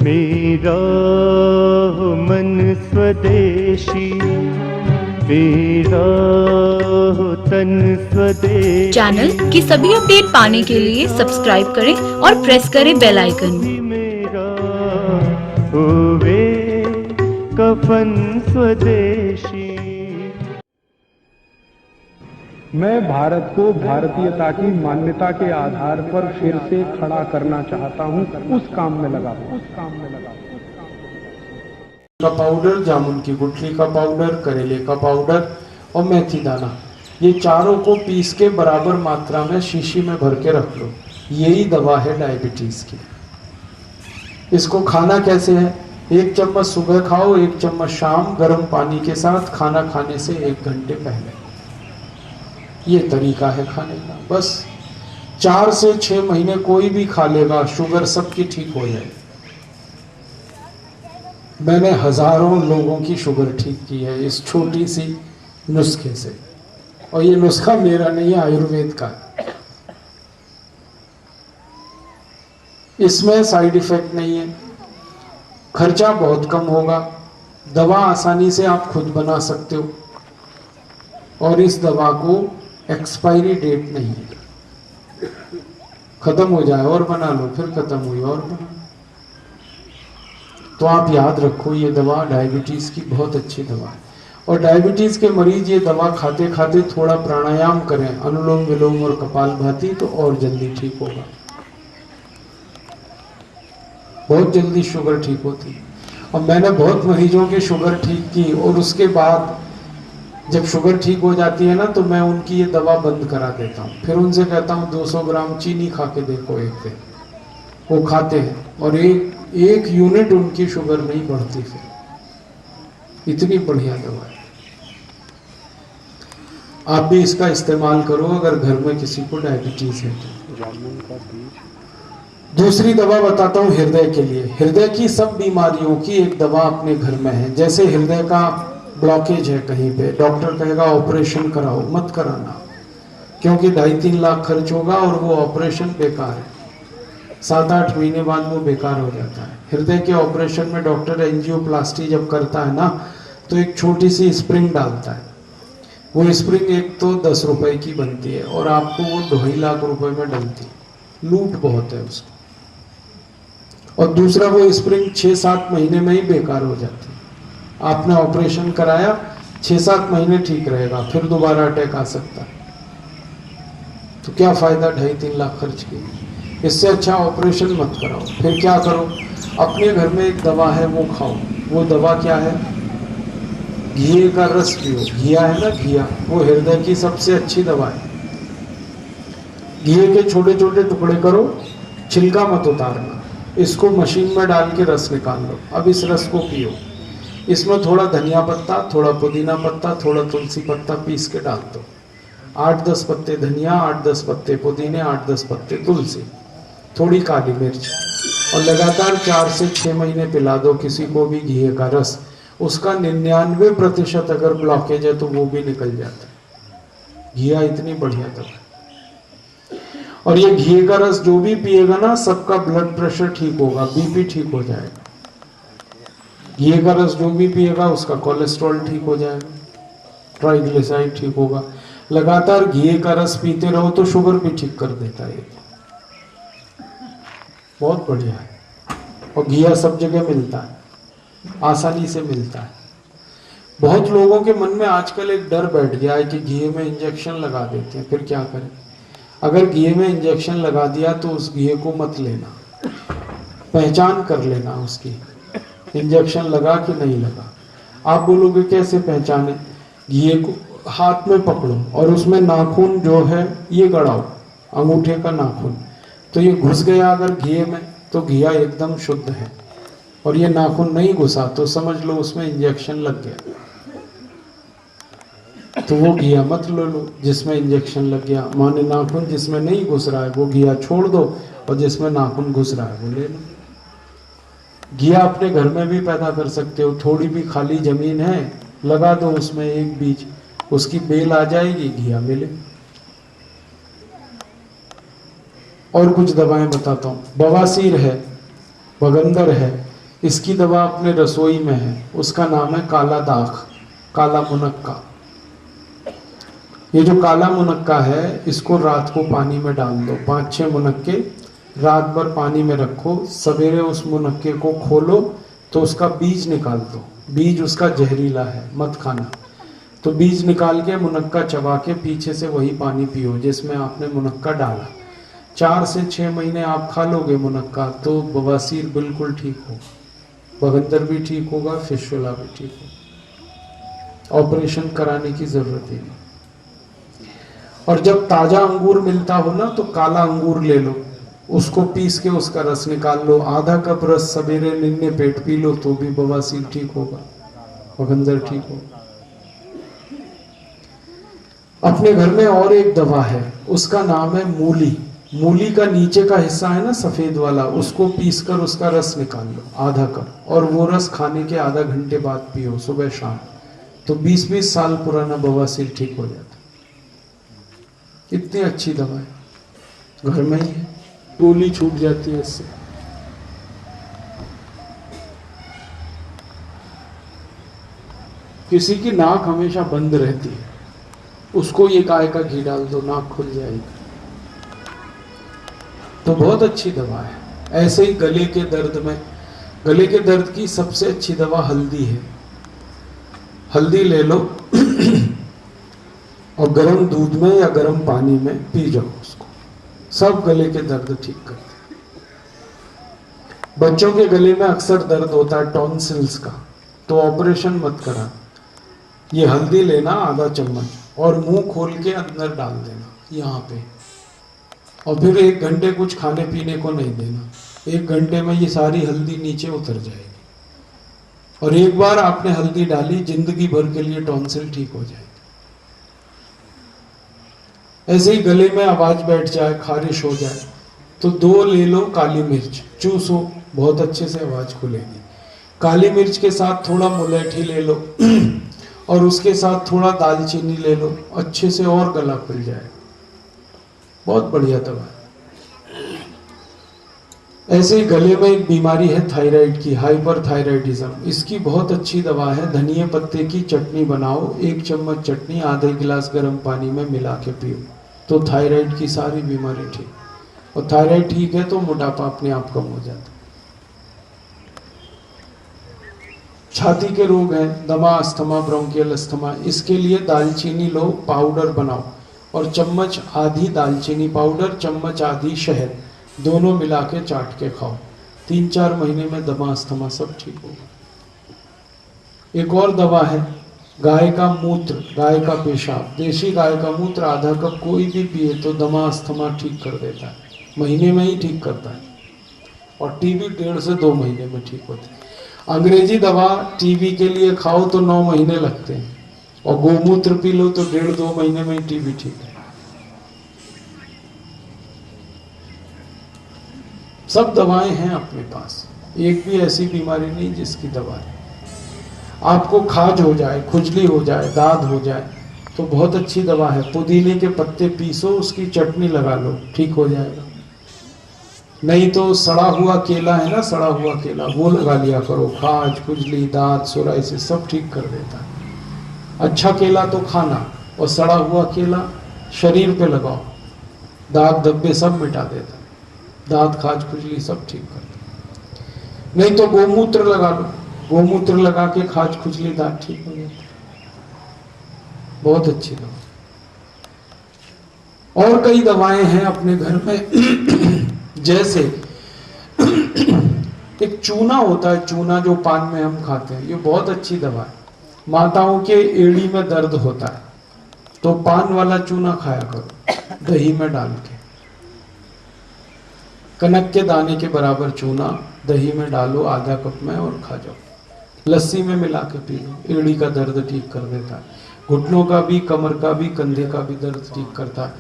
मेरा हो मन स्वदेशी, मेरा हो तन स्वदेशी। चैनल की सभी अपडेट पाने के लिए सब्सक्राइब करें और प्रेस करें बेल आइकन। मेरा होवे कफन स्वदेशी। मैं भारत को भारतीयता की मान्यता के आधार पर फिर से खड़ा करना चाहता हूं, उस काम में लगा हूं। का पाउडर, जामुन की गुठली का पाउडर, करेले का पाउडर और मेथी दाना, ये चारों को पीस के बराबर मात्रा में शीशी में भर के रख लो। यही दवा है डायबिटीज की। इसको खाना कैसे है? 1 चम्मच सुबह खाओ, 1 चम्मच शाम, गर्म पानी के साथ, खाना खाने से 1 घंटे पहले। ये तरीका है खाने का। बस 4 से 6 महीने कोई भी खा लेगा, शुगर सबकी ठीक हो जाएगी। मैंने हजारों लोगों की शुगर ठीक की है इस छोटी सी नुस्खे से, और ये नुस्खा मेरा नहीं है, आयुर्वेद का है। इसमें साइड इफेक्ट नहीं है, खर्चा बहुत कम होगा, दवा आसानी से आप खुद बना सकते हो, और इस दवा को एक्सपायरी डेट नहीं है। खत्म हो जाए और बना लो, फिर खत्म हुई और बना लो। तो आप याद रखो, ये दवा डायबिटीज की बहुत अच्छी दवा है। और डायबिटीज के मरीज ये दवा खाते खाते थोड़ा प्राणायाम करें, अनुलोम विलोम और कपालभाति, तो और जल्दी ठीक होगा। बहुत जल्दी शुगर ठीक होती है। और मैंने बहुत मरीजों की शुगर ठीक की, और उसके बाद जब शुगर ठीक हो जाती है ना, तो मैं उनकी ये दवा बंद करा देता हूँ। फिर उनसे कहता हूँ 200 ग्राम चीनी खा के देखो एक दिन। वो खाते हैं और एक यूनिट उनकी शुगर नहीं बढ़ती। फिर इतनी बढ़िया दवा है, आप भी इसका इस्तेमाल करो अगर घर में किसी को डायबिटीज है तो। दूसरी दवा बताता हूँ हृदय के लिए। हृदय की सब बीमारियों की एक दवा अपने घर में है। जैसे हृदय का ब्लॉकेज है कहीं पे, डॉक्टर कहेगा ऑपरेशन कराओ, मत कराना, क्योंकि 2.5-3 लाख खर्च होगा और वो ऑपरेशन बेकार है। 7-8 महीने बाद वो बेकार हो जाता है। हृदय के ऑपरेशन में डॉक्टर एंजियोप्लास्टी जब करता है ना, तो एक छोटी सी स्प्रिंग डालता है। वो स्प्रिंग एक तो 10 रुपए की बनती है, और आपको वो 2.5 लाख रुपए में डलती है। लूट बहुत है उसको। और दूसरा, वो स्प्रिंग 6-7 महीने में ही बेकार हो जाती है। आपने ऑपरेशन कराया, 6-7 महीने ठीक रहेगा, फिर दोबारा अटैक आ सकता है। तो क्या फायदा 2.5-3 लाख खर्च की? इससे अच्छा ऑपरेशन मत कराओ। फिर क्या करो, अपने घर में एक दवा है वो खाओ। वो दवा क्या है? घी का रस पियो। घिया है ना, घिया, वो हृदय की सबसे अच्छी दवा है। घी के छोटे छोटे टुकड़े करो, छिलका मत उतारना, इसको मशीन में डाल के रस निकाल लो। अब इस रस को पियो। इसमें थोड़ा धनिया पत्ता, थोड़ा पुदीना पत्ता, थोड़ा तुलसी पत्ता पीस के डाल दो। 8-10 पत्ते धनिया, 8-10 पत्ते पुदीने, 8-10 पत्ते तुलसी, थोड़ी काली मिर्च, और लगातार 4 से 6 महीने पिला दो किसी को भी घी का रस। उसका 99% अगर ब्लॉकेज है तो वो भी निकल जाता है। घिया इतनी बढ़िया दवा है। और ये घी का रस जो भी पिएगा ना, सबका ब्लड प्रेशर ठीक होगा, बीपी ठीक हो जाएगा। घी का रस जो भी पिएगा उसका कोलेस्ट्रॉल ठीक हो जाएगा, ट्राइग्लिसराइड ठीक होगा। लगातार घी का रस पीते रहो तो शुगर भी ठीक कर देता है। बहुत बढ़िया है। और घिया सब जगह मिलता है, आसानी से मिलता है। बहुत लोगों के मन में आजकल एक डर बैठ गया है कि घी में इंजेक्शन लगा देते हैं, फिर क्या करें? अगर घी में इंजेक्शन लगा दिया तो उस घी को मत लेना, पहचान कर लेना उसकी, इंजेक्शन लगा कि नहीं लगा। आप बोलोगे कैसे पहचाने? घी को हाथ में पकड़ो और उसमें नाखून जो है ये गड़ाओ, अंगूठे का नाखून, तो ये घुस गया अगर घी में तो घिया एकदम शुद्ध है। और ये नाखून नहीं घुसा तो समझ लो उसमें इंजेक्शन लग गया। तो वो घिया मत लो जिसमें इंजेक्शन लग गया। माने नाखून जिसमें नहीं घुस रहा है वो घिया छोड़ दो, और जिसमें नाखून घुस रहा है वो ले लो। घिया अपने घर में भी पैदा कर सकते हो। थोड़ी भी खाली जमीन है, लगा दो उसमें एक बीज, उसकी बेल आ जाएगी, घिया मिले। और कुछ दवाएं बताता हूँ। बवासीर है, बगंदर है, इसकी दवा अपने रसोई में है, उसका नाम है काला दाग, काला मुनक्का। ये जो काला मुनक्का है, इसको रात को पानी में डाल दो, 5-6 मुनक्के रात भर पानी में रखो, सवेरे उस मुनक्के को खोलो तो उसका बीज निकाल दो। बीज उसका जहरीला है, मत खाना। तो बीज निकाल के मुनक्का चबा के पीछे से वही पानी पियो जिसमें आपने मुनक्का डाला। 4 से 6 महीने आप खा लोगे मुनक्का तो बवासीर बिल्कुल ठीक हो, बगंदर भी ठीक होगा, फिस्टुला भी ठीक होगा, ऑपरेशन कराने की जरूरत ही नहीं। और जब ताजा अंगूर मिलता हो ना, तो काला अंगूर ले लो, उसको पीस के उसका रस निकाल लो, आधा कप रस सवेरे निन्ने पेट पी लो तो भी बवासीर ठीक होगा, बगंदर ठीक होगा। अपने घर में और एक दवा है, उसका नाम है मूली। मूली का नीचे का हिस्सा है ना सफेद वाला, उसको पीसकर उसका रस निकाल लो आधा कप, और वो रस खाने के आधा घंटे बाद पियो, सुबह शाम। तो 20-20 साल पुराना बवासीर ठीक हो जाता। कितनी अच्छी दवा है, घर में ही है, गोली छूट जाती है इससे। किसी की नाक हमेशा बंद रहती है, उसको ये गाय का घी डाल दो, नाक खुल जाएगी। तो बहुत अच्छी दवा है। ऐसे ही गले के दर्द में, गले के दर्द की सबसे अच्छी दवा हल्दी है। हल्दी ले लो और गर्म दूध में या गर्म पानी में पी जाओ उसको, सब गले के दर्द ठीक करते हैं। बच्चों के गले में अक्सर दर्द होता है टॉन्सिल्स का, तो ऑपरेशन मत करा। ये हल्दी लेना आधा चम्मच और मुंह खोल के अंदर डाल देना यहाँ पे, और फिर 1 घंटे कुछ खाने पीने को नहीं देना। 1 घंटे में ये सारी हल्दी नीचे उतर जाएगी, और एक बार आपने हल्दी डाली, जिंदगी भर के लिए टॉन्सिल ठीक हो जाएगी। ऐसे ही गले में आवाज बैठ जाए, खारिश हो जाए, तो 2 ले लो काली मिर्च, चूसो, बहुत अच्छे से आवाज खुलेगी। काली मिर्च के साथ थोड़ा मुलैठी ले लो और उसके साथ थोड़ा दालचीनी ले लो, अच्छे से और गला खुल जाए। बहुत बढ़िया दवा है। ऐसे ही गले में एक बीमारी है थायराइड की, हाइपरथायराइडिज्म। इसकी बहुत अच्छी दवा है, धनिया पत्ते की चटनी बनाओ, 1 चम्मच चटनी आधे गिलास गर्म पानी में मिला के पियो, तो थायराइड की सारी बीमारी ठीक। और थायराइड ठीक है तो मोटापा अपने आप कम हो जाता है। छाती के रोग हैं, दमा, अस्थमा, ब्रोंकियल अस्थमा, इसके लिए दालचीनी लो, पाउडर बनाओ, और चम्मच आधी दालचीनी पाउडर, चम्मच आधी शहद, दोनों मिला के चाट के खाओ। 3-4 महीने में दमा, अस्थमा सब ठीक होगा। एक और दवा है, गाय का मूत्र, गाय का पेशाब, देशी गाय का मूत्र आधा कप कोई भी पिए तो दमा, अस्थमा ठीक कर देता है, महीने में ही ठीक करता है। और टीबी 1.5 से 2 महीने में ठीक होती है। अंग्रेजी दवा टीबी के लिए खाओ तो 9 महीने लगते हैं, और गोमूत्र पी लो तो 1.5-2 महीने में ही टीबी ठीक है। सब दवाएं हैं अपने पास, एक भी ऐसी बीमारी नहीं जिसकी दवा है। आपको खाज हो जाए, खुजली हो जाए, दाद हो जाए, तो बहुत अच्छी दवा है, पुदीने के पत्ते पीसो, उसकी चटनी लगा लो, ठीक हो जाएगा। नहीं तो सड़ा हुआ केला है ना, सड़ा हुआ केला, वो लगा लिया करो, खाज, खुजली, दाद, सोराइसिस सब ठीक कर देता है। अच्छा केला तो खाना, और सड़ा हुआ केला शरीर पे लगाओ, दाग धब्बे सब मिटा देता है, दांत, खाज, खुजली सब ठीक करता है। नहीं तो गोमूत्र लगा लो, गोमूत्र लगा के खाज, खुजली, दांत ठीक हो जाता है। बहुत अच्छी दवा। और कई दवाएं हैं अपने घर में जैसे एक चूना होता है, चूना जो पान में हम खाते हैं, ये बहुत अच्छी दवा है। माताओं के एड़ी में दर्द होता है तो पान वाला चूना खाया करो, दही में डाल के, कनक के दाने के बराबर चूना दही में डालो आधा कप में और खा जाओ। लस्सी में मिला के पी लो, एड़ी का दर्द ठीक कर देता है, घुटनों का भी, कमर का भी, कंधे का भी दर्द ठीक करता है।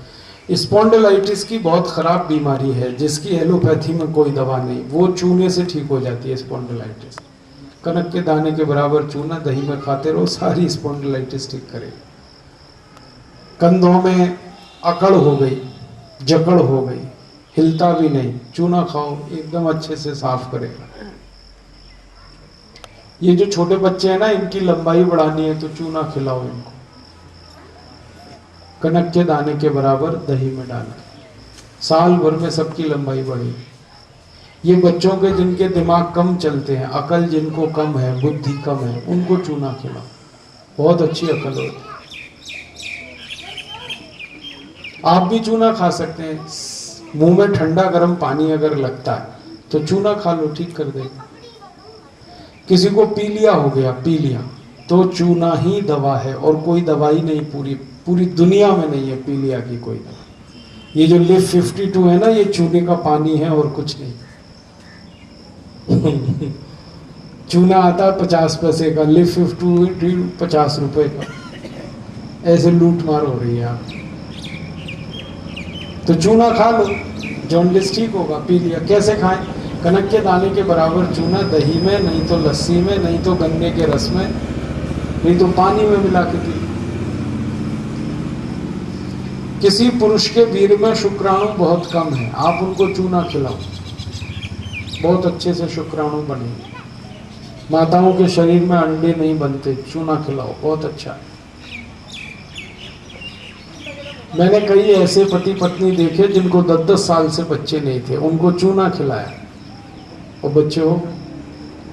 स्पॉन्डिलाइटिस की बहुत खराब बीमारी है जिसकी एलोपैथी में कोई दवा नहीं, वो चूने से ठीक हो जाती है स्पॉन्डिलाइटिस। कनक के दाने के बराबर चूना दही में खाते रहो, सारी स्पॉन्डिलाइटिस ठीक करेगा। कंधों में अकड़ हो गई, जकड़ हो गई, हिलता भी नहीं, चूना खाओ, एकदम अच्छे से साफ करेगा। ये जो छोटे बच्चे हैं ना, इनकी लंबाई बढ़ानी है तो चूना खिलाओ इनको, कनक के दाने के बराबर दही में डालकर, साल भर में सबकी लंबाई बढ़ेगी। ये बच्चों के जिनके दिमाग कम चलते हैं, अकल जिनको कम है, बुद्धि कम है, उनको चूना खिलाओ, बहुत अच्छी अकल होती है। आप भी चूना खा सकते हैं। मुंह में ठंडा गर्म पानी अगर लगता है तो चूना खा लो, ठीक कर देगा। किसी को पीलिया हो गया, पीलिया, तो चूना ही दवा है और कोई दवाई नहीं, पूरी दुनिया में नहीं है पीलिया की कोई दवा। ये जो लिव 52 है ना, ये चूने का पानी है और कुछ नहीं। चूना आता है 50 पैसे का, लिव 52 50 रुपए का। ऐसे लूट मार हो रही है आप। तो चूना खा लो, जॉन्डिस ठीक होगा। पीलिया कैसे खाएं? कनक के दाने के बराबर चूना दही में, नहीं तो लस्सी में, नहीं तो गन्ने के रस में, नहीं तो पानी में मिला के पी। किसी पुरुष के वीर में शुक्राणु बहुत कम है, आप उनको चूना खिलाओ, बहुत अच्छे से शुक्राणु बनेंगे। माताओं के शरीर में अंडे नहीं बनते, चूना खिलाओ, बहुत अच्छा है। मैंने कई ऐसे पति पत्नी देखे जिनको 10-10 साल से बच्चे नहीं थे, उनको चूना खिलाया और बच्चे हो।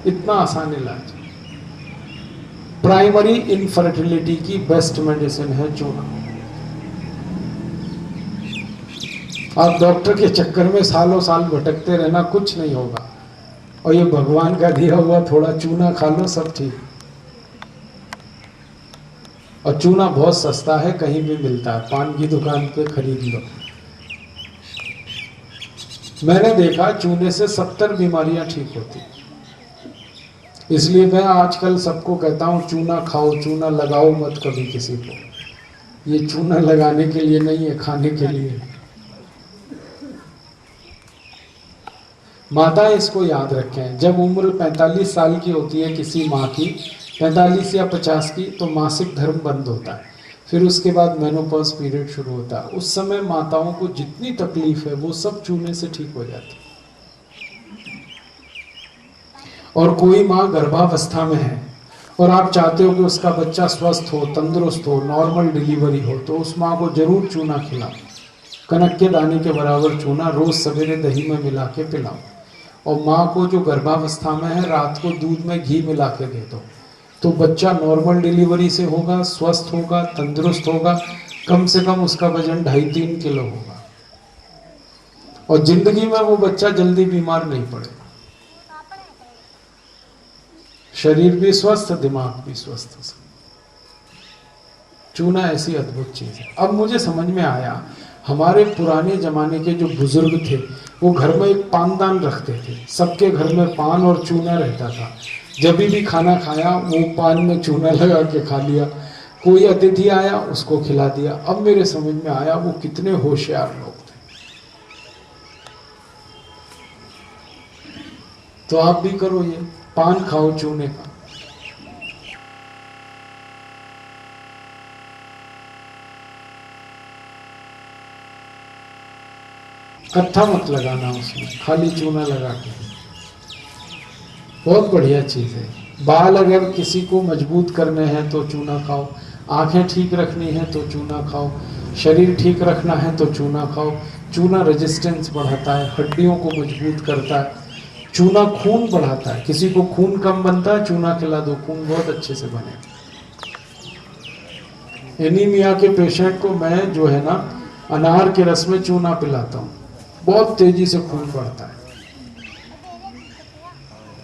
इतना आसान इलाज। प्राइमरी इनफर्टिलिटी की बेस्ट मेडिसिन है चूना। आप डॉक्टर के चक्कर में सालों साल भटकते रहना, कुछ नहीं होगा। और ये भगवान का दिया हुआ थोड़ा चूना खा लो, सब ठीक। और चूना बहुत सस्ता है, कहीं भी मिलता है, पान की दुकान पे खरीद लो। मैंने देखा चूने से 70 बीमारियां ठीक होती। इसलिए मैं आजकल सबको कहता हूं चूना खाओ, चूना लगाओ मत कभी किसी को। ये चूना लगाने के लिए नहीं है, खाने के लिए। माता इसको याद रखें, जब उम्र 45 साल की होती है किसी माँ की, 45 या 50 की, तो मासिक धर्म बंद होता है। फिर उसके बाद मेनोपॉज पीरियड शुरू होता है। उस समय माताओं को जितनी तकलीफ है वो सब चूने से ठीक हो जाती है। और कोई माँ गर्भावस्था में है और आप चाहते हो कि उसका बच्चा स्वस्थ हो, तंदुरुस्त हो, नॉर्मल डिलीवरी हो, तो उस माँ को जरूर चूना खिलाओ। कनक के दाने के बराबर चूना रोज सवेरे दही में मिला के पिलाओ। और माँ को जो गर्भावस्था में है, रात को दूध में घी मिला के दे दो, तो बच्चा नॉर्मल डिलीवरी से होगा, स्वस्थ होगा, तंदुरुस्त होगा। कम से कम उसका वजन 2.5-3 किलो होगा और जिंदगी में वो बच्चा जल्दी बीमार नहीं पड़ेगा। शरीर भी स्वस्थ, दिमाग भी स्वस्थ। चूना ऐसी अद्भुत चीज है। अब मुझे समझ में आया, हमारे पुराने जमाने के जो बुजुर्ग थे वो घर में एक पानदान रखते थे। सबके घर में पान और चूना रहता था। जब भी खाना खाया वो पान में चूना लगा के खा लिया। कोई अतिथि आया उसको खिला दिया। अब मेरे समझ में आया वो कितने होशियार लोग थे। तो आप भी करो, ये पान खाओ चूने का। कत्था मत लगाना उसमें, खाली चूना लगा के। बहुत बढ़िया चीज है। बाल अगर किसी को मजबूत करने हैं तो चूना खाओ, आंखें ठीक रखनी है तो चूना खाओ, शरीर ठीक रखना है तो चूना खाओ। चूना रेजिस्टेंस बढ़ाता है, हड्डियों को मजबूत करता है। चूना खून बढ़ाता है। किसी को खून कम बनता है, चूना खिला दो, खून बहुत अच्छे से बनेगा। एनीमिया के पेशेंट को मैं जो है ना, अनार के रस में चूना पिलाता हूँ, बहुत तेजी से खून बढ़ता है।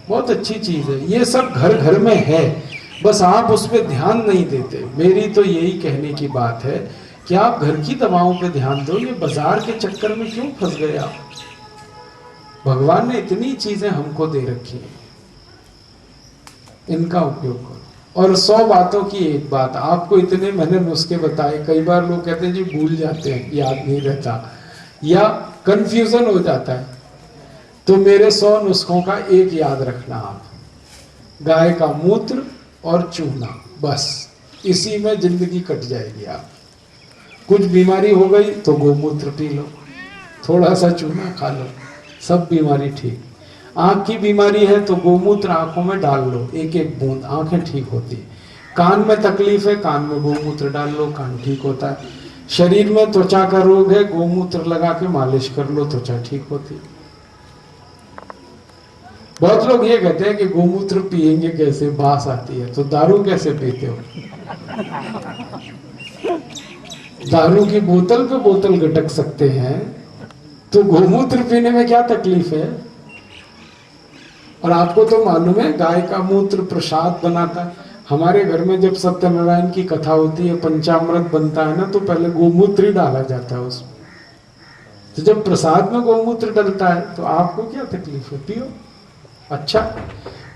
बहुत अच्छी चीज है। ये सब घर घर में है, बस आप उस पर ध्यान नहीं देते। मेरी तो यही कहने की बात है कि आप घर की दवाओं पे ध्यान दो। ये बाजार के चक्कर में क्यों फंस गए आप? भगवान ने इतनी चीजें हमको दे रखी है, इनका उपयोग करो। और 100 बातों की एक बात, आपको इतने मैंने नुस्खे बताए, कई बार लोग कहते हैं जी भूल जाते हैं, याद नहीं रहता या कंफ्यूजन हो जाता है, तो मेरे 100 नुस्खों का एक याद रखना आप, गाय का मूत्र और चूना, बस इसी में जिंदगी कट जाएगी। आप कुछ बीमारी हो गई तो गोमूत्र पी लो, थोड़ा सा चूना खा लो, सब बीमारी ठीक। आंख की बीमारी है तो गोमूत्र आंखों में डाल लो, एक एक बूंद, आंखें ठीक होती है। कान में तकलीफ है, कान में गोमूत्र डाल लो, कान ठीक होता है। शरीर में त्वचा का रोग है, गोमूत्र लगा के मालिश कर लो, त्वचा ठीक होती है। बहुत लोग ये कहते हैं कि गोमूत्र पिएंगे कैसे, बास आती है, तो दारू कैसे पीते हो? दारू की बोतल पे बोतल गटक सकते हैं, तो गोमूत्र पीने में क्या तकलीफ है? और आपको तो मालूम है गाय का मूत्र प्रसाद बनाता है। हमारे घर में जब सत्यनारायण की कथा होती है, पंचामृत बनता है ना, तो पहले गोमूत्र ही डाला जाता है उसमें। तो जब प्रसाद में गोमूत्र डलता है तो आपको क्या तकलीफ है? पियो। अच्छा,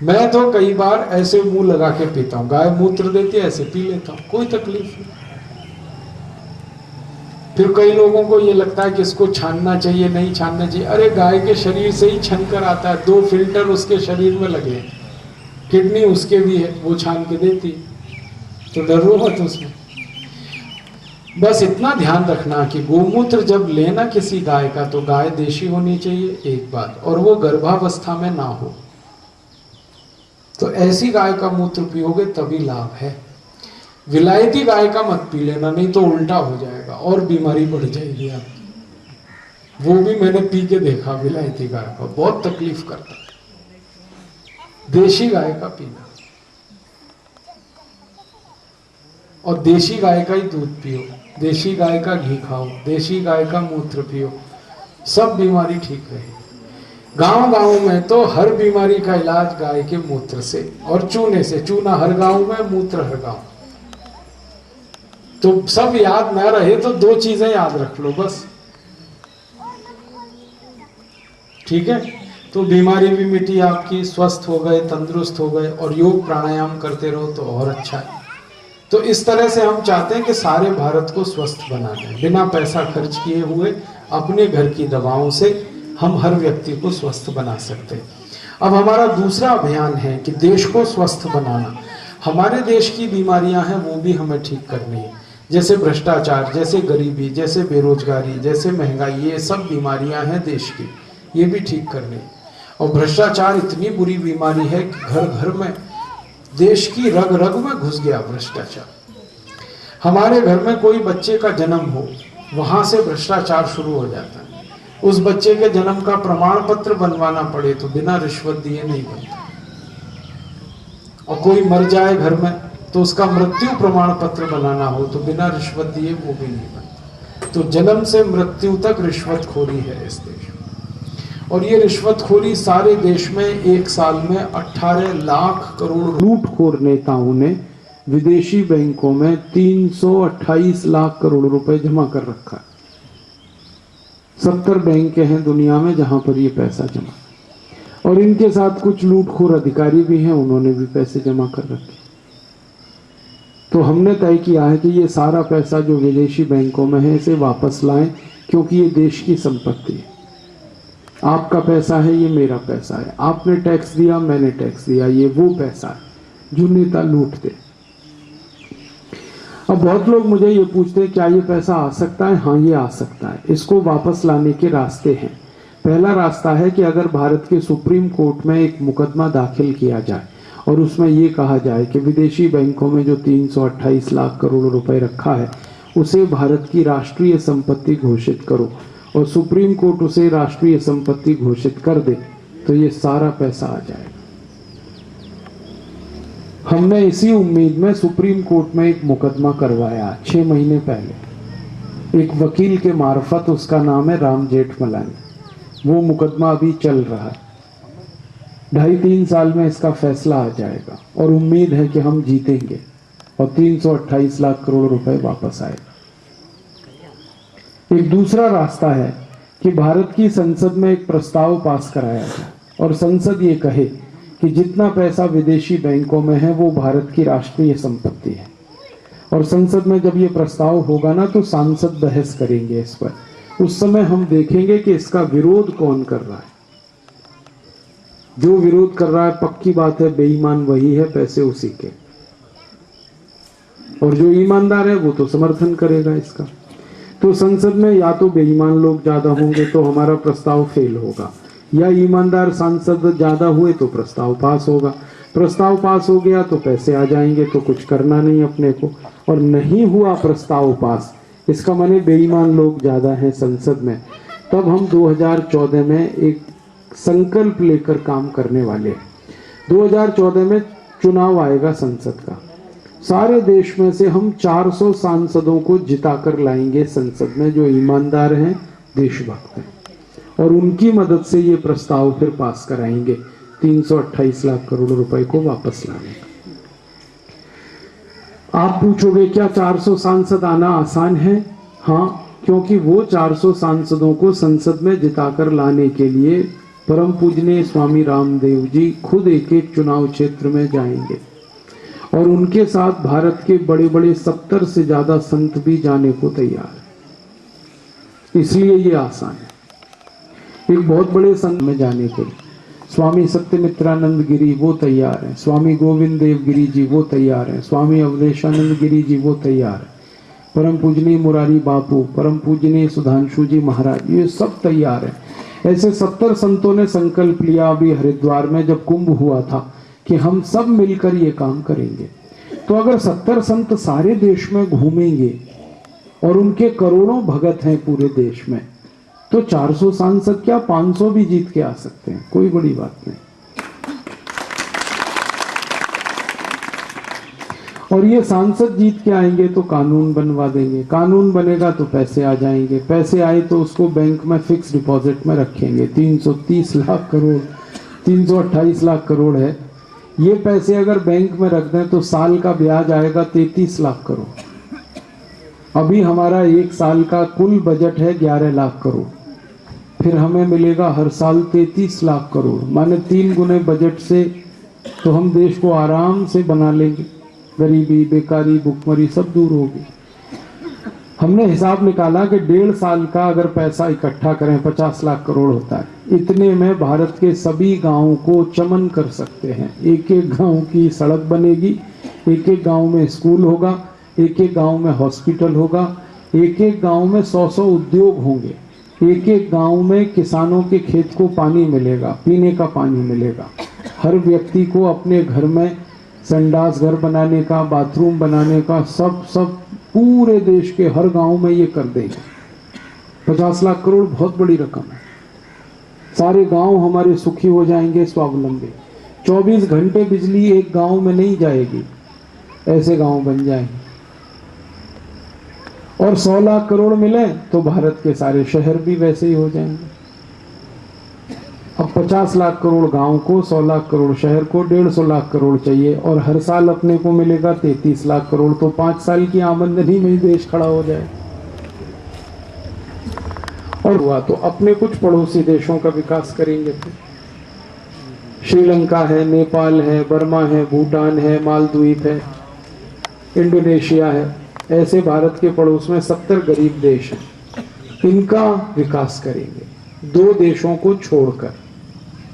मैं तो कई बार ऐसे मुंह लगा के पीता हूँ, गाय मूत्र देती है ऐसे पी लेता हूँ, कोई तकलीफ नहीं। फिर कई लोगों को ये लगता है कि इसको छानना चाहिए, नहीं छानना चाहिए। अरे गाय के शरीर से ही छन कर आता है, 2 फिल्टर उसके शरीर में लगे, किडनी उसके भी है, वो छान के देती, तो डरो मत उसमें। बस इतना ध्यान रखना कि गोमूत्र जब लेना किसी गाय का, तो गाय देशी होनी चाहिए, एक बात, और वो गर्भावस्था में ना हो। तो ऐसी गाय का मूत्र पियोगे तभी लाभ है। विलायती गाय का मत पी लेना, नहीं तो उल्टा हो जाएगा और बीमारी बढ़ जाएगी आपकी। वो भी मैंने पी के देखा, विलायती गाय का बहुत तकलीफ करता है। देशी गाय का पीना, और देशी गाय का ही दूध पियो, देशी गाय का घी खाओ, देशी गाय का मूत्र पियो, सब बीमारी ठीक रहे। गांव गांव में तो हर बीमारी का इलाज गाय के मूत्र से और चूने से। चूना हर गांव में, मूत्र हर गांव। तो सब याद ना रहे तो 2 चीजें याद रख लो बस, ठीक है? तो बीमारी भी मिटी आपकी, स्वस्थ हो गए, तंदुरुस्त हो गए, और योग प्राणायाम करते रहो तो और अच्छा है। तो इस तरह से हम चाहते हैं कि सारे भारत को स्वस्थ बना दें, बिना पैसा खर्च किए हुए अपने घर की दवाओं से हम हर व्यक्ति को स्वस्थ बना सकते हैं। अब हमारा दूसरा अभियान है कि देश को स्वस्थ बनाना। हमारे देश की बीमारियां हैं, वो भी हमें ठीक करनी है, जैसे भ्रष्टाचार, जैसे गरीबी, जैसे बेरोजगारी, जैसे महंगाई, ये सब बीमारियां हैं देश की, ये भी ठीक करनी है। और भ्रष्टाचार इतनी बुरी बीमारी है कि घर घर में, देश की रग रग में घुस गया भ्रष्टाचार। हमारे घर में कोई बच्चे का जन्म हो, वहां से भ्रष्टाचार शुरू हो जाता है। उस बच्चे के जन्म का प्रमाण पत्र बनवाना पड़े तो बिना रिश्वत दिए नहीं बनता। और कोई मर जाए घर में तो उसका मृत्यु प्रमाण पत्र बनाना हो तो बिना रिश्वत दिए वो भी नहीं बनता। तो जन्म से मृत्यु तक रिश्वतखोरी है इस देश में। और ये रिश्वतखोरी सारे देश में एक साल में 18 लाख करोड़ लूटखोर नेताओं ने विदेशी बैंकों में 328 लाख करोड़ रुपए जमा कर रखा है। 70 बैंक हैं दुनिया में जहां पर ये पैसा जमा, और इनके साथ कुछ लूटखोर अधिकारी भी हैं, उन्होंने भी पैसे जमा कर रखे। तो हमने तय किया है कि ये सारा पैसा जो विदेशी बैंकों में है इसे वापस लाएं, क्योंकि ये देश की संपत्ति है। आपका पैसा है, ये मेरा पैसा है, आपने टैक्स दिया, मैंने टैक्स दिया, ये वो पैसा है जो नेता लूटते। अब बहुत लोग मुझे ये पूछते हैं क्या ये पैसा आ सकता है? हाँ, ये आ सकता है। इसको वापस लाने के रास्ते हैं। पहला रास्ता है कि अगर भारत के सुप्रीम कोर्ट में एक मुकदमा दाखिल किया जाए और उसमें ये कहा जाए कि विदेशी बैंकों में जो 328 लाख करोड़ रुपए रखा है उसे भारत की राष्ट्रीय संपत्ति घोषित करो, और सुप्रीम कोर्ट उसे राष्ट्रीय संपत्ति घोषित कर दे, तो ये सारा पैसा आ जाएगा। हमने इसी उम्मीद में सुप्रीम कोर्ट में एक मुकदमा करवाया 6 महीने पहले, एक वकील के मार्फत, उसका नाम है राम जेठमलानी। वो मुकदमा अभी चल रहा है, 2.5-3 साल में इसका फैसला आ जाएगा, और उम्मीद है कि हम जीतेंगे और 328 लाख करोड़ रुपए वापस आएगा। एक दूसरा रास्ता है कि भारत की संसद में एक प्रस्ताव पास कराया जाए और संसद ये कहे कि जितना पैसा विदेशी बैंकों में है वो भारत की राष्ट्रीय संपत्ति है। और संसद में जब ये प्रस्ताव होगा ना, तो सांसद बहस करेंगे इस पर। उस समय हम देखेंगे कि इसका विरोध कौन कर रहा है। जो विरोध कर रहा है, पक्की बात है, बेईमान वही है, पैसे उसी के, और जो ईमानदार है वो तो समर्थन करेगा इसका। तो संसद में या तो बेईमान लोग ज्यादा होंगे तो हमारा प्रस्ताव फेल होगा, या ईमानदार सांसद ज्यादा हुए तो प्रस्ताव पास होगा, प्रस्ताव पास हो गया तो पैसे आ जाएंगे, तो कुछ करना नहीं अपने को। और नहीं हुआ प्रस्ताव पास, इसका माने बेईमान लोग ज्यादा हैं संसद में। तब हम 2014 में एक संकल्प लेकर काम करने वाले हैं। 2014 में चुनाव आएगा संसद का, सारे देश में से हम 400 सांसदों को जिताकर लाएंगे संसद में, जो ईमानदार हैं, देशभक्त हैं, और उनकी मदद से ये प्रस्ताव फिर पास कराएंगे 328 लाख करोड़ रुपए को वापस लाने का। आप पूछोगे क्या 400 सांसद आना आसान है? हाँ, क्योंकि वो 400 सांसदों को संसद में जिताकर लाने के लिए परम पूजनीय स्वामी रामदेव जी खुद एक एक चुनाव क्षेत्र में जाएंगे, और उनके साथ भारत के बड़े बड़े 70 से ज्यादा संत भी जाने को तैयार है। इसलिए ये आसान है। एक बहुत बड़े संत में जाने के लिए स्वामी सत्यमित्रानंद गिरी वो तैयार हैं, स्वामी गोविंद देव गिरी जी वो तैयार हैं, स्वामी अवधेशानंद गिरी जी वो तैयार हैं, परम पूजनीय मुरारी बापू, परम पूजनीय सुधांशु जी महाराज, ये सब तैयार हैं। ऐसे 70 संतों ने संकल्प लिया अभी हरिद्वार में जब कुंभ हुआ था कि हम सब मिलकर ये काम करेंगे। तो अगर 70 संत सारे देश में घूमेंगे और उनके करोड़ों भगत हैं पूरे देश में, तो 400 सांसद क्या 500 भी जीत के आ सकते हैं, कोई बड़ी बात नहीं। और ये सांसद जीत के आएंगे तो कानून बनवा देंगे, कानून बनेगा तो पैसे आ जाएंगे, पैसे आए तो उसको बैंक में फिक्स डिपॉजिट में रखेंगे। 330 लाख करोड़ 328 लाख करोड़ है, ये पैसे अगर बैंक में रख दें तो साल का ब्याज आएगा 33 लाख करोड़। अभी हमारा एक साल का कुल बजट है 11 लाख करोड़, फिर हमें मिलेगा हर साल 33 लाख करोड़, माने 3 गुने बजट से तो हम देश को आराम से बना लेंगे। गरीबी, बेकारी, भुखमरी सब दूर होगी। हमने हिसाब निकाला कि 1.5 साल का अगर पैसा इकट्ठा करें 50 लाख करोड़ होता है। इतने में भारत के सभी गांवों को चमन कर सकते हैं। एक एक गांव की सड़क बनेगी, एक एक गांव में स्कूल होगा, एक एक गांव में हॉस्पिटल होगा, एक एक गांव में 100 उद्योग होंगे, एक एक गांव में किसानों के खेत को पानी मिलेगा, पीने का पानी मिलेगा। हर व्यक्ति को अपने घर में संडास घर बनाने का, बाथरूम बनाने का, सब पूरे देश के हर गांव में ये कर देंगे। 50 लाख करोड़ बहुत बड़ी रकम है। सारे गांव हमारे सुखी हो जाएंगे, स्वावलंबी। 24 घंटे बिजली एक गांव में नहीं जाएगी, ऐसे गांव बन जाएंगे। और 100 लाख करोड़ मिले तो भारत के सारे शहर भी वैसे ही हो जाएंगे। अब 50 लाख करोड़ गांव को, 100 लाख करोड़ शहर को, 150 लाख करोड़ चाहिए, और हर साल अपने को मिलेगा 33 लाख करोड़, तो 5 साल की आमदनी में ही देश खड़ा हो जाए। और हुआ तो अपने कुछ पड़ोसी देशों का विकास करेंगे। फिर श्रीलंका है, नेपाल है, बर्मा है, भूटान है, मालदीव है, इंडोनेशिया है, ऐसे भारत के पड़ोस में 70 गरीब देश हैं। इनका विकास करेंगे 2 देशों को छोड़कर,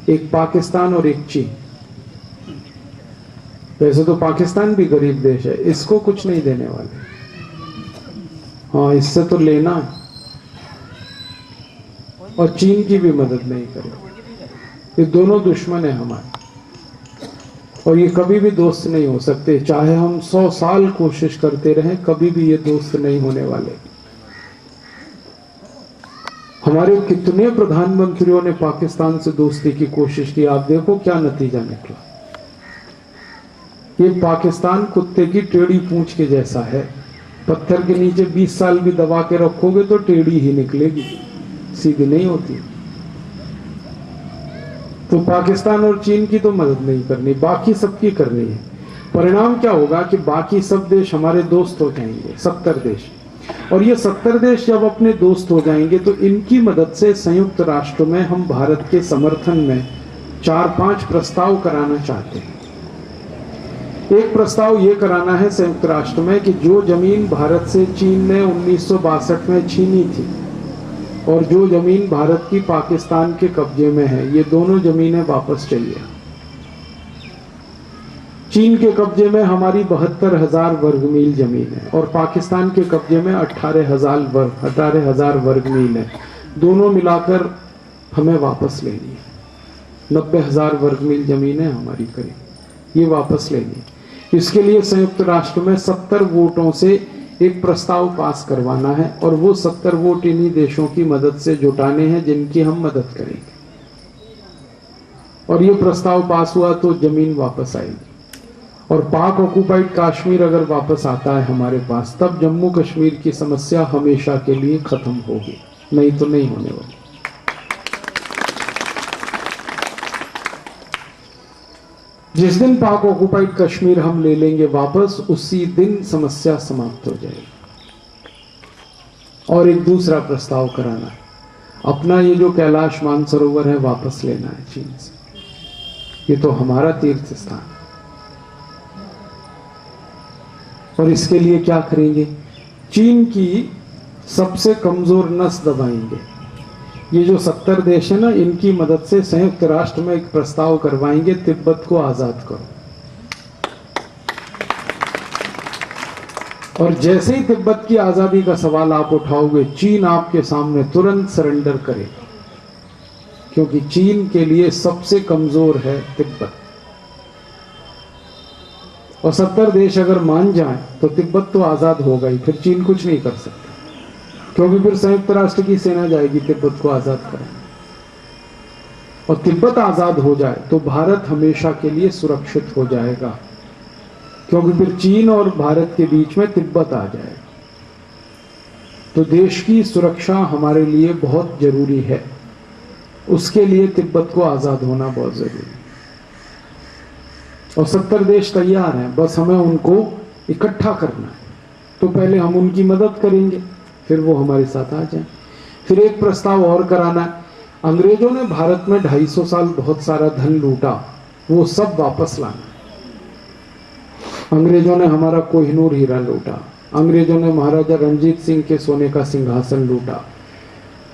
एक पाकिस्तान और एक चीन। वैसे तो पाकिस्तान भी गरीब देश है, इसको कुछ नहीं देने वाले, हाँ इससे तो लेना है, और चीन की भी मदद नहीं करेगा। ये दोनों दुश्मन है हमारे, और ये कभी भी दोस्त नहीं हो सकते, चाहे हम 100 साल कोशिश करते रहें, कभी भी ये दोस्त नहीं होने वाले। हमारे कितने प्रधानमंत्रियों ने पाकिस्तान से दोस्ती की कोशिश की, आप देखो क्या नतीजा निकला। ये पाकिस्तान कुत्ते की टेढ़ी पूंछ के जैसा है, पत्थर के नीचे 20 साल भी दबा के रखोगे तो टेढ़ी ही निकलेगी, सीधी नहीं होती। तो पाकिस्तान और चीन की तो मदद नहीं करनी, बाकी सबकी करनी है। परिणाम क्या होगा कि बाकी सब देश हमारे दोस्त हो जाएंगे, 70 देश। और ये 70 देश जब अपने दोस्त हो जाएंगे तो इनकी मदद से संयुक्त राष्ट्र में हम भारत के समर्थन में 4-5 प्रस्ताव कराना चाहते हैं। एक प्रस्ताव ये कराना है संयुक्त राष्ट्र में कि जो जमीन भारत से चीन ने 1962 में छीनी थी और जो जमीन भारत की पाकिस्तान के कब्जे में है, ये दोनों जमीनें वापस चाहिए। चीन के कब्जे में हमारी 72,000 वर्ग मील जमीन है और पाकिस्तान के कब्जे में 18,000 वर्ग मील है, दोनों मिलाकर हमें वापस लेनी है। 90,000 वर्ग मील जमीन है हमारी करीब, ये वापस लेंगे। इसके लिए संयुक्त राष्ट्र में 70 वोटों से एक प्रस्ताव पास करवाना है और वो 70 वोट इन्हीं देशों की मदद से जुटाने हैं जिनकी हम मदद करेंगे। और ये प्रस्ताव पास हुआ तो जमीन वापस आएगी। और पाक ऑक्युपाइड कश्मीर अगर वापस आता है हमारे पास, तब जम्मू कश्मीर की समस्या हमेशा के लिए खत्म होगी, नहीं तो नहीं होने वाली। जिस दिन पाक ऑक्युपाइड कश्मीर हम ले लेंगे वापस, उसी दिन समस्या समाप्त हो जाएगी। और एक दूसरा प्रस्ताव कराना है, अपना ये जो कैलाश मानसरोवर है वापस लेना है चीन से। ये तो हमारा तीर्थ स्थान है। और इसके लिए क्या करेंगे? चीन की सबसे कमजोर नस दबाएंगे। ये जो 70 देश है ना, इनकी मदद से संयुक्त राष्ट्र में एक प्रस्ताव करवाएंगे, तिब्बत को आजाद करो। और जैसे ही तिब्बत की आजादी का सवाल आप उठाओगे, चीन आपके सामने तुरंत सरेंडर करेगा, क्योंकि चीन के लिए सबसे कमजोर है तिब्बत। और 70 देश अगर मान जाएं तो तिब्बत तो आजाद होगा ही, फिर चीन कुछ नहीं कर सकता, क्योंकि फिर संयुक्त राष्ट्र की सेना जाएगी तिब्बत को आजाद कराने। और तिब्बत आजाद हो जाए तो भारत हमेशा के लिए सुरक्षित हो जाएगा, क्योंकि फिर चीन और भारत के बीच में तिब्बत आ जाएगा। तो देश की सुरक्षा हमारे लिए बहुत जरूरी है, उसके लिए तिब्बत को आजाद होना बहुत जरूरी है। और 70 देश तैयार हैं, बस हमें उनको इकट्ठा करना है। तो पहले हम उनकी मदद करेंगे, फिर वो हमारे साथ आ जाए। फिर एक प्रस्ताव और कराना है, अंग्रेजों ने भारत में 250 साल बहुत सारा धन लूटा, वो सब वापस लाना। अंग्रेजों ने हमारा कोहिनूर हीरा लूटा, अंग्रेजों ने महाराजा रणजीत सिंह के सोने का सिंहासन लूटा,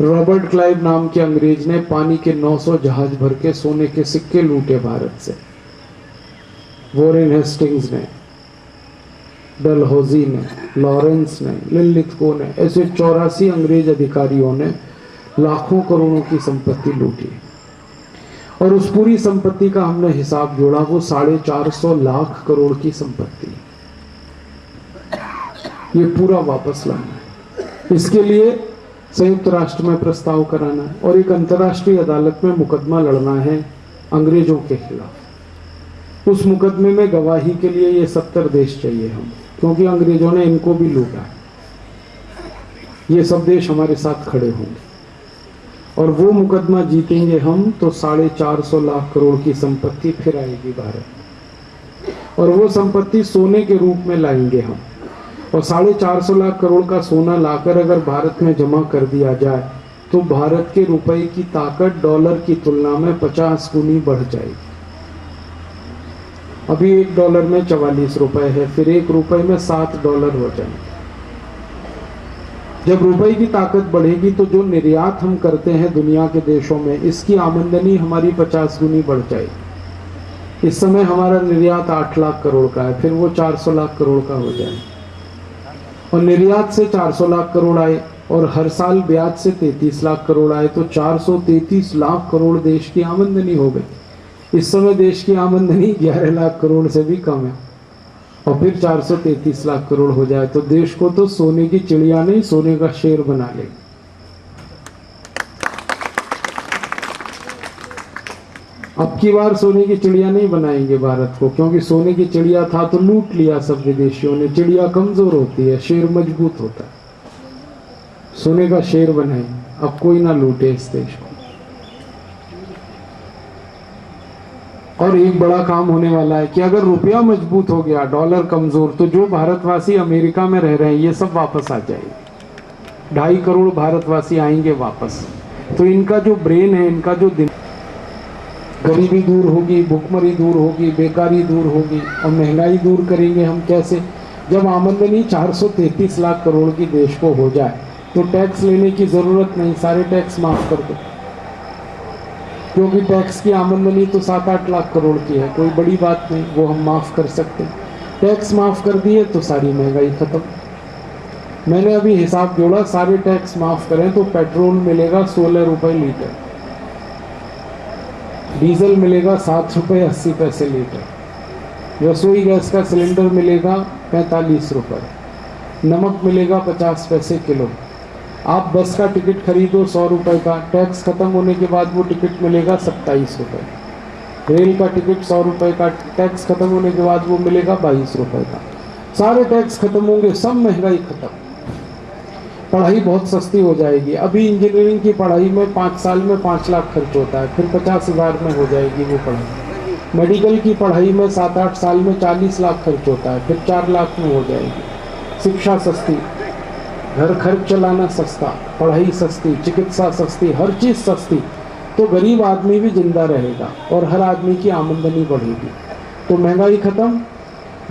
रॉबर्ट क्लाइव नाम के अंग्रेज ने पानी के 900 जहाज भर के सोने के सिक्के लूटे भारत से, वॉरेन हेस्टिंग्स ने, डलहौजी ने, लॉरेंस ने, लिनलिथगो ने, ऐसे 84 अंग्रेज अधिकारियों ने लाखों करोड़ों की संपत्ति लूटी। और उस पूरी संपत्ति का हमने हिसाब जोड़ा, वो 450 लाख करोड़ की संपत्ति। ये पूरा वापस लाना है। इसके लिए संयुक्त राष्ट्र में प्रस्ताव कराना है और एक अंतर्राष्ट्रीय अदालत में मुकदमा लड़ना है अंग्रेजों के खिलाफ। उस मुकदमे में गवाही के लिए ये 70 देश चाहिए हम, क्योंकि अंग्रेजों ने इनको भी लूटा है। ये सब देश हमारे साथ खड़े होंगे और वो मुकदमा जीतेंगे हम तो 450 लाख करोड़ की संपत्ति फिर आएगी भारत। और वो संपत्ति सोने के रूप में लाएंगे हम। और 450 लाख करोड़ का सोना लाकर अगर भारत में जमा कर दिया जाए तो भारत के रुपए की ताकत डॉलर की तुलना में 50 गुनी बढ़ जाएगी। अभी $1 में 44 रुपए है, फिर $1 में $7 हो जाएंगे। जब रुपए की ताकत बढ़ेगी तो जो निर्यात हम करते हैं दुनिया के देशों में, इसकी आमदनी हमारी 50 गुनी बढ़ जाएगी। इस समय हमारा निर्यात 8 लाख करोड़ का है, फिर वो 400 लाख करोड़ का हो जाए। और निर्यात से 400 लाख करोड़ आए और हर साल ब्याज से 33 लाख करोड़ आए तो 433 लाख करोड़ देश की आमदनी हो गई। इस समय देश की आमदनी 11 लाख करोड़ से भी कम है और फिर 433 लाख करोड़ हो जाए तो देश को तो सोने की चिड़िया नहीं, सोने का शेर बना ले। अब की बार सोने की चिड़िया नहीं बनाएंगे भारत को, क्योंकि सोने की चिड़िया था तो लूट लिया सब विदेशियों ने। चिड़िया कमजोर होती है, शेर मजबूत होता है। सोने का शेर बनाएंगे, अब कोई ना लूटे इस देश को। और एक बड़ा काम होने वाला है कि अगर रुपया मजबूत हो गया, डॉलर कमजोर, तो जो भारतवासी अमेरिका में रह रहे हैं ये सब वापस आ जाएंगे। 2.5 करोड़ भारतवासी आएंगे वापस। तो इनका जो ब्रेन है, इनका जो दिन, गरीबी दूर होगी, भुखमरी दूर होगी, बेकारी दूर होगी और महंगाई दूर करेंगे हम कैसे? जब आमदनी 433 लाख करोड़ की देश को हो जाए तो टैक्स लेने की जरूरत नहीं, सारे टैक्स माफ कर दो, क्योंकि टैक्स की आमदनी तो 7-8 लाख करोड़ की है, कोई बड़ी बात नहीं, वो हम माफ कर सकते हैं। टैक्स माफ कर दिए तो सारी महंगाई खत्म। मैंने अभी हिसाब जोड़ा, सारे टैक्स माफ करें तो पेट्रोल मिलेगा 16 रुपए लीटर। डीजल मिलेगा 7 रुपये 80 पैसे लीटर, रसोई गैस का सिलेंडर मिलेगा 45 रुपये, नमक मिलेगा 50 पैसे किलो। आप बस का टिकट खरीदो 100 रुपये का, टैक्स खत्म होने के बाद वो टिकट मिलेगा 27 रुपये। रेल का टिकट 100 रुपये का, टैक्स खत्म होने के बाद वो मिलेगा 22 रुपये का। सारे टैक्स खत्म होंगे, सब महंगाई खत्म, पढ़ाई बहुत सस्ती हो जाएगी। अभी इंजीनियरिंग की पढ़ाई में 5 साल में 5 लाख खर्च होता है, फिर 50,000 में हो जाएगी वो पढ़ाई। मेडिकल की पढ़ाई में 7-8 साल में 40 लाख खर्च होता है, फिर 4 लाख में हो जाएगी। शिक्षा सस्ती, घर खर्च चलाना सस्ता, पढ़ाई सस्ती, चिकित्सा सस्ती, हर चीज़ सस्ती, तो गरीब आदमी भी जिंदा रहेगा और हर आदमी की आमदनी बढ़ेगी। तो महंगाई खत्म,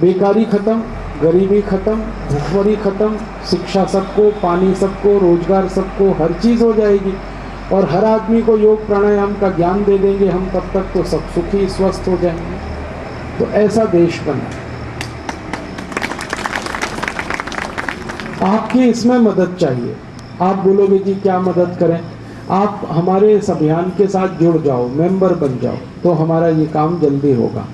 बेकारी खत्म, गरीबी खत्म, भूखमरी खत्म, शिक्षा सबको, पानी सबको, रोजगार सबको, हर चीज़ हो जाएगी। और हर आदमी को योग प्राणायाम का ज्ञान दे देंगे हम, तब तक तो सब सुखी स्वस्थ हो जाएंगे। तो ऐसा देश बना। आपकी इसमें मदद चाहिए। आप बोलोगे जी क्या मदद करें? आप हमारे इस अभियान के साथ जुड़ जाओ, मेंबर बन जाओ, तो हमारा ये काम जल्दी होगा।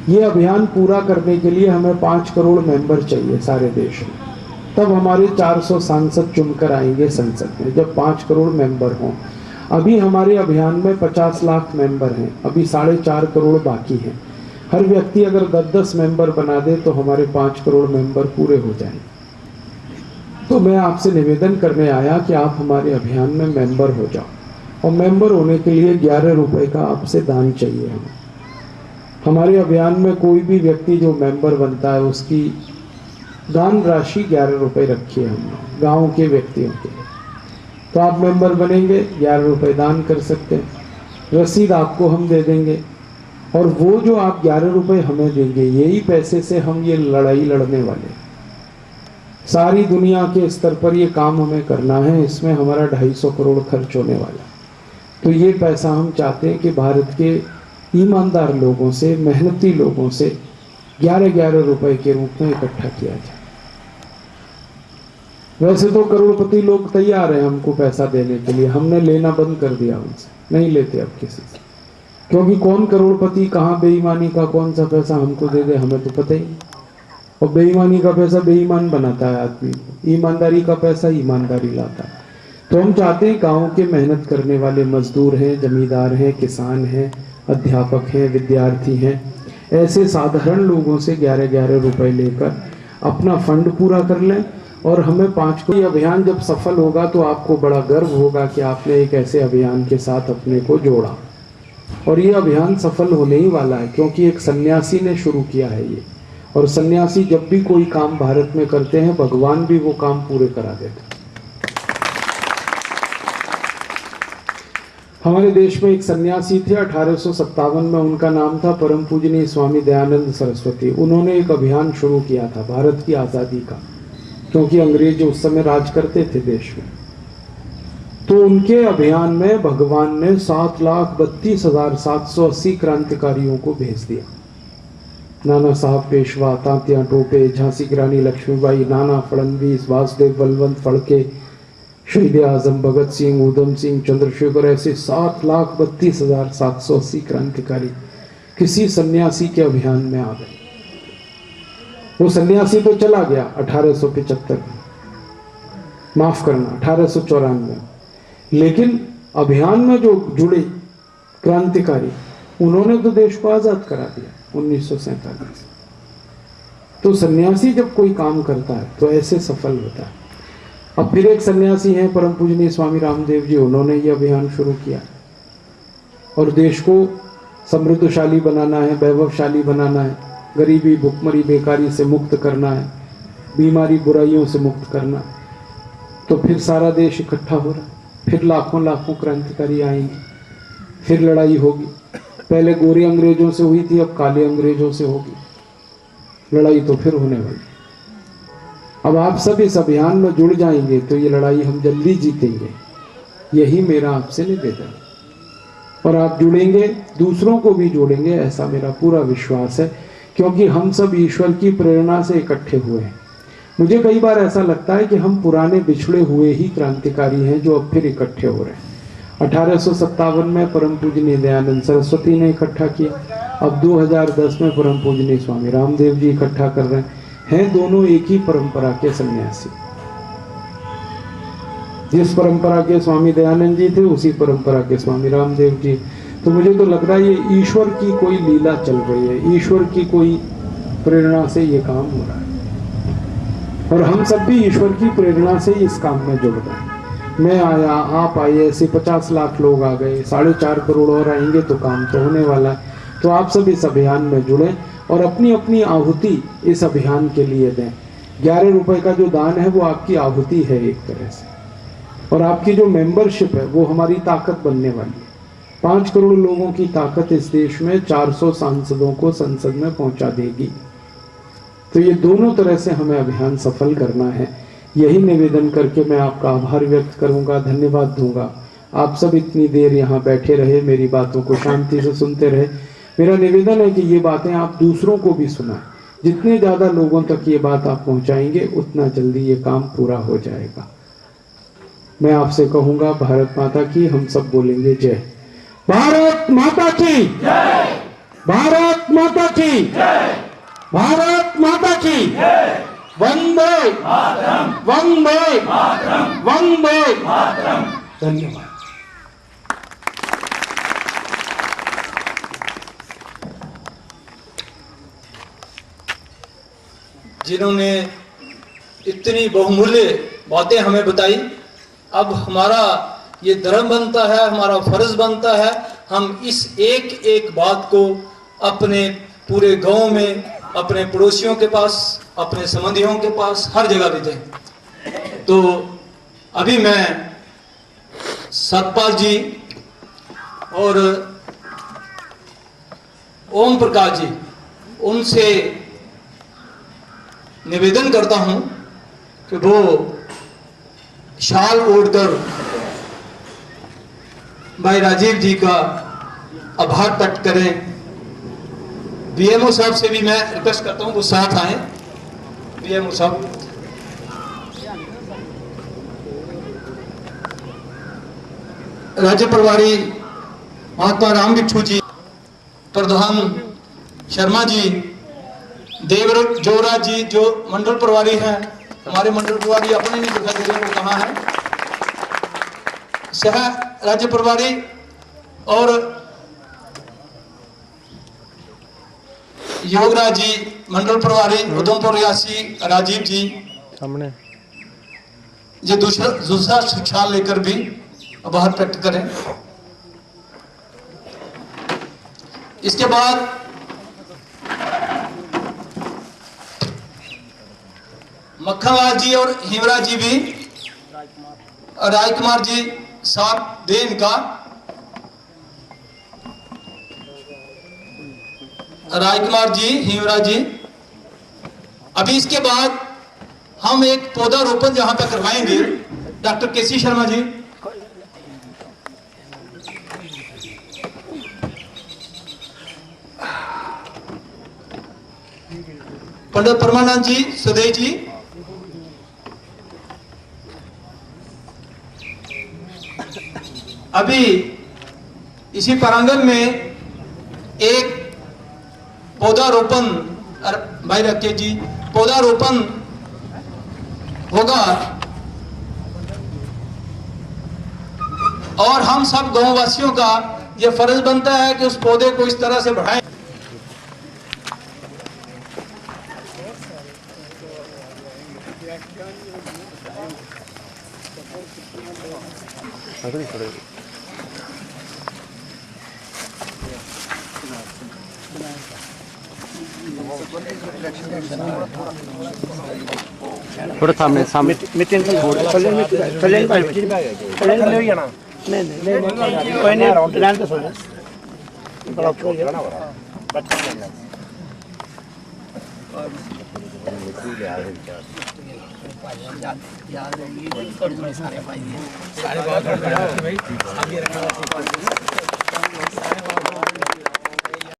ये अभियान पूरा करने के लिए हमें 5 करोड़ मेंबर चाहिए सारे देश में, तब हमारे 400 सांसद चुनकर आएंगे संसद में, जब 5 करोड़ मेंबर हों। अभी हमारे अभियान में 50 लाख मेंबर हैं, अभी 4.5 करोड़ बाकी हैं। हर व्यक्ति अगर 10-10 मेंबर बना दे तो हमारे 5 करोड़ मेंबर पूरे हो जाएंगे। तो मैं आपसे निवेदन करने आया कि आप हमारे अभियान में मेंबर हो जाओ, और मेंबर होने के लिए 11 रुपए का आपसे दान चाहिए हमें। हमारे अभियान में कोई भी व्यक्ति जो मेंबर बनता है उसकी दान राशि 11 रुपए रखी है हमने गांव के व्यक्तियों के लिए। तो आप मेंबर बनेंगे, 11 रुपए दान कर सकते हैं, रसीद आपको हम दे देंगे, और वो जो आप 11 रुपए हमें देंगे, यही पैसे से हम ये लड़ाई लड़ने वाले। सारी दुनिया के स्तर पर ये काम हमें करना है, इसमें हमारा 250 करोड़ खर्च होने वाला। तो ये पैसा हम चाहते हैं कि भारत के ईमानदार लोगों से, मेहनती लोगों से 11-11 रुपए के रूप में इकट्ठा किया जाए। वैसे तो करोड़पति लोग तैयार हैं हमको पैसा देने के लिए, हमने लेना बंद कर दिया उनसे, नहीं लेते अब किसी से, क्योंकि कौन करोड़पति कहाँ बेईमानी का कौन सा पैसा हमको दे दे हमें तो पता ही नहीं। और बेईमानी का पैसा बेईमान बनाता है आदमी को, ईमानदारी का पैसा ईमानदारी लाता है। तो हम चाहते हैं गाँव के मेहनत करने वाले मजदूर हैं, जमींदार हैं, किसान हैं, अध्यापक हैं, विद्यार्थी हैं, ऐसे साधारण लोगों से 11-11 रुपए लेकर अपना फंड पूरा कर लें। और हमें 5 को, ये अभियान जब सफल होगा तो आपको बड़ा गर्व होगा कि आपने एक ऐसे अभियान के साथ अपने को जोड़ा। और ये अभियान सफल होने ही वाला है, क्योंकि एक सन्यासी ने शुरू किया है ये, और सन्यासी जब भी कोई काम भारत में करते हैं, भगवान भी वो काम पूरे करा देते हैं। हमारे देश में एक सन्यासी थे 1857 में, उनका नाम था परम पूजनीय स्वामी दयानंद सरस्वती। उन्होंने एक अभियान शुरू किया था भारत की आज़ादी का, क्योंकि अंग्रेज उस समय राज करते थे देश में। तो उनके अभियान में भगवान ने 7,32,780 क्रांतिकारियों को भेज दिया। नाना साहब पेशवा, तात्या टोपे, झांसी की रानी लक्ष्मीबाई, नाना फडणवीस, वासुदेव बलवंत फड़के, शहीद आजम भगत सिंह, उधम सिंह, चंद्रशेखर, ऐसे 7,32,780 क्रांतिकारी किसी सन्यासी के अभियान में आ गए। वो सन्यासी तो चला गया 1875 में, माफ करना 1894, लेकिन अभियान में जो जुड़े क्रांतिकारी, उन्होंने तो देश को आजाद करा दिया 1947। तो सन्यासी जब कोई काम करता है तो ऐसे सफल होता है। अब फिर एक सन्यासी हैं परम पूजनीय स्वामी रामदेव जी, उन्होंने ये अभियान शुरू किया और देश को समृद्धशाली बनाना है, वैभवशाली बनाना है, गरीबी, भुखमरी, बेकारी से मुक्त करना है, बीमारी बुराइयों से मुक्त करना है। तो फिर सारा देश इकट्ठा हो रहा है, फिर लाखों लाखों क्रांतिकारी आएंगे, फिर लड़ाई होगी। पहले गोरे अंग्रेजों से हुई थी, अब काले अंग्रेजों से होगी लड़ाई, तो फिर होने वाली। अब आप सब इस अभियान में जुड़ जाएंगे तो ये लड़ाई हम जल्दी जीतेंगे, यही मेरा आपसे निवेदन है। और आप जुड़ेंगे, दूसरों को भी जोड़ेंगे, ऐसा मेरा पूरा विश्वास है, क्योंकि हम सब ईश्वर की प्रेरणा से इकट्ठे हुए हैं। मुझे कई बार ऐसा लगता है कि हम पुराने बिछड़े हुए ही क्रांतिकारी हैं जो अब फिर इकट्ठे हो रहे हैं। 1857 में परम पूजनीय दयानंद सरस्वती ने इकट्ठा किया। अब 2010 में परम पूजनीय स्वामी रामदेव जी इकट्ठा कर रहे हैं। दोनों एक ही परंपरा के सन्यासी। जिस परंपरा के स्वामी दयानंद जी थे उसी परंपरा के स्वामी रामदेव जी। तो मुझे तो लग रहा है ये ईश्वर की कोई लीला चल रही है, ईश्वर की कोई प्रेरणा से ये काम हो रहा है और हम सब भी ईश्वर की प्रेरणा से इस काम में जुड़ रहे हैं। मैं आया, आप आए, ऐसे 50 लाख लोग आ गए, 4.5 करोड़ और आएंगे तो काम तो होने वाला है। तो आप सब इस अभियान में जुड़े और अपनी अपनी आहुति इस अभियान के लिए दें। 11 रुपए का जो दान है वो आपकी आहुति है एक तरह से, और आपकी जो मेंबरशिप है वो हमारी ताकत बनने वाली है। 5 करोड़ लोगों की ताकत इस देश में 400 सांसदों को संसद में पहुंचा देगी। तो ये दोनों तरह से हमें अभियान सफल करना है। यही निवेदन करके मैं आपका आभार व्यक्त करूंगा, धन्यवाद दूंगा। आप सब इतनी देर यहाँ बैठे रहे, मेरी बातों को शांति से सुनते रहे। मेरा निवेदन है कि ये बातें आप दूसरों को भी सुनाएं। जितने ज़्यादा लोगों तक ये बात आप पहुँचाएंगे उतना जल्दी ये काम पूरा हो जाएगा। मैं आपसे कहूँगा भारत माता की, हम सब बोलेंगे जय। भारत माता की जय, भारत माता की जय, भारत माता की जय। वंदे मातरम, वंदे मातरम, वंदे मातरम। धन्यवाद। जिन्होंने इतनी बहुमूल्य बातें हमें बताई, अब हमारा ये धर्म बनता है, हमारा फर्ज बनता है, हम इस एक एक बात को अपने पूरे गांव में, अपने पड़ोसियों के पास, अपने संबंधियों के पास, हर जगह भी दें। तो अभी मैं सतपाल जी और ओम प्रकाश जी, उनसे निवेदन करता हूं कि वो शाल ओढ़कर भाई राजीव जी का आभार प्रकट करें। बीएमओ साहब से भी मैं रिक्वेस्ट करता हूं वो साथ आए। बीएमओ साहब, राज्य प्रभारी महात्मा राम भिक्षु जी, प्रधान शर्मा जी, देवव्रत जोरा जी जो मंडल प्रभारी हैं, हमारे मंडल प्रभारी अपने नहीं दिखाई दे रहे, वो कहाँ हैं, सह राज्य प्रभारी, और योगराज जी मंडल प्रभारी उधमपुर रियासी, राजीव जी सामने, ये दूसरा शिक्षा लेकर भी आभार प्रकट करें। इसके बाद मक्खनलाल जी और हेमराज जी भी, राजकुमार जी साथ दे इनका, राजकुमार जी, हेमराज जी। अभी इसके बाद हम एक पौधारोपण जहां पे करवाएंगे, डॉक्टर केसी शर्मा जी, पंडित परमानंद जी, सुदेश जी, अभी इसी प्रांगण में एक पौधारोपण, भाई राकेश जी, पौधारोपण होगा और हम सब गांव वासियों का यह फर्ज बनता है कि उस पौधे को इस तरह से बढ़ाएं। थोड़ा सामने सामने मीटिंग